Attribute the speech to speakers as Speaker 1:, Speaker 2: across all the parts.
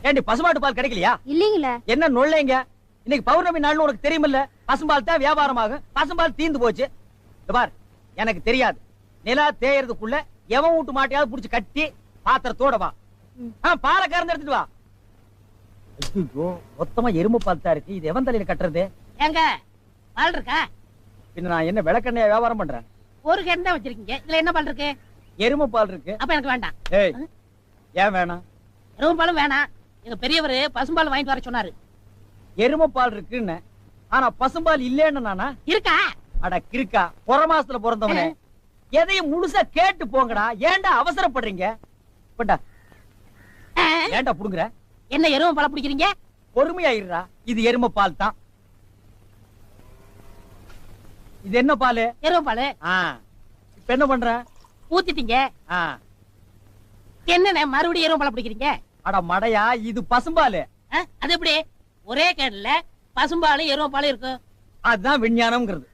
Speaker 1: ஏண்டி பசுமாட்டு பால் கிடைக்கலையா?
Speaker 2: இல்லீங்களே.
Speaker 1: என்ன நொல்லைங்க? இன்னைக்கு பௌர்ணமி நாள்னு உனக்கு தெரியுமில்ல? பசும்பால் தான் வியாபாரமாகும். பசும்பால் தீந்து போச்சு. இதோ பார், எனக்கு தெரியாது. நிலா தேயறதுக்குள்ள எவன் வீட்டு மாட்டையாவது புடிச்சு கட்டி பாத்திரத்தோட வா. பாலை கறந்து எடுத்துட்டு வா. ஐயோ, மொத்தமா எறும்பு பால் தான் இருக்கு. இது எவன் தலையில கட்டுறது?
Speaker 3: ஏங்க பால் இருக்கா?
Speaker 1: பின்ன நான் என்ன விளக்கெண்ணெய் வியாபாரம் பண்றேன்?
Speaker 3: ஒரு கேன் தான் வச்சிருக்கீங்க, இதுல என்ன பால் இருக்கு?
Speaker 1: எருமை பால் இருக்கு.
Speaker 3: அப்ப எனக்கு வேண்டாம்.
Speaker 1: ஏய், ஏன் வேணாம்?
Speaker 3: எருமை பாலும் வேணாம். எங்க பெரியவரு பசும்பால் வாங்கிட்டு வர சொன்னாரு.
Speaker 1: எருமை பால் இருக்குன்னு, ஆனா பசும்பால் இல்லேன்னு நானா?
Speaker 3: இருக்கா?
Speaker 1: அட கிறுக்கா, புற மாசத்துல பிறந்தவனே, எதையும் முழுசா கேட்டு போங்கடா. ஏன்டா அவசரப்படுறீங்க? போடா. ஏன்டா புடுங்குற?
Speaker 3: என்ன எருமை பால் பிடிக்கிறீங்க?
Speaker 1: பொறுமையா இருடா. இது எருமை பால் தான். இது என்ன பால்?
Speaker 3: எருமை பால்.
Speaker 1: இப்ப என்ன பண்ற?
Speaker 3: ஊத்திட்டீங்க.
Speaker 1: ஆ.
Speaker 3: என்னண்ணே மறுபடியும் எருமை பால் பிடிக்கிறீங்க?
Speaker 1: அட மடையா, இது பசும்பால்.
Speaker 3: அது எப்படி ஒரே கேன்ல பசும்பாலும் எருமை பாலும் இருக்கு?
Speaker 1: அதுதான் விஞ்ஞானம்ங்கிறது.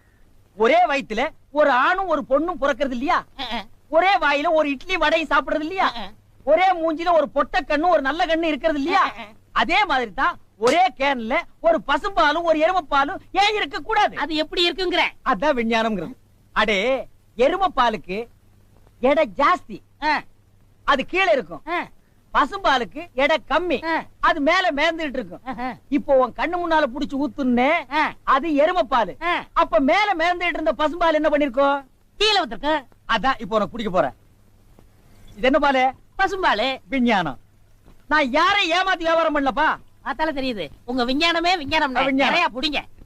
Speaker 1: ஒரே வயித்துல ஒரு ஆணும் ஒரு பொண்ணும் பிறக்கிறது இல்லையா? ஒரே வாயில ஒரு இட்லி வடையும் சாப்பிடுறது இல்லையா? ஒரே மூஞ்சில ஒரு பொட்ட கண்ணு ஒரு நல்ல கண்ணு இருக்கிறது இல்லையா? அதே மாதிரி தான் ஒரே கேன்ல ஒரு பசும்பாலும் ஒரு எருமை பாலும் ஏன் இருக்க கூடாது?
Speaker 3: அது எப்படி இருக்குங்கிற?
Speaker 1: அதான் விஞ்ஞானம்ங்கிறது. அடே, எருமை பாலுக்கு எடை ஜாஸ்தி, அது கீழே இருக்கும். பசும்பாலுக்கு எடை கம்மி, அது மேல மேந்துட்டு இருக்கும். இப்போ உன் கண்ணு முன்னால புடிச்சு ஊத்துனே, அது எருமை பால். அப்ப மேல மேந்துட்டு இருந்த பசும்பால் என்ன பண்ணிருக்கோம்?
Speaker 3: கீழே ஊத்திருக்கு.
Speaker 1: அதான் இப்போ உனக்கு குடிக்க போறேன். இது என்ன பாலு?
Speaker 3: பசும்பாலு.
Speaker 1: விஞ்ஞானம். நான் யாரை ஏமாத்தி வியாபாரம் பண்ணலப்பா.
Speaker 3: பார்த்தாலே தெரியுது உங்க விஞ்ஞானமே விஞ்ஞானம்.
Speaker 1: விஞ்ஞானம்.
Speaker 3: நிறைய புடிங்க.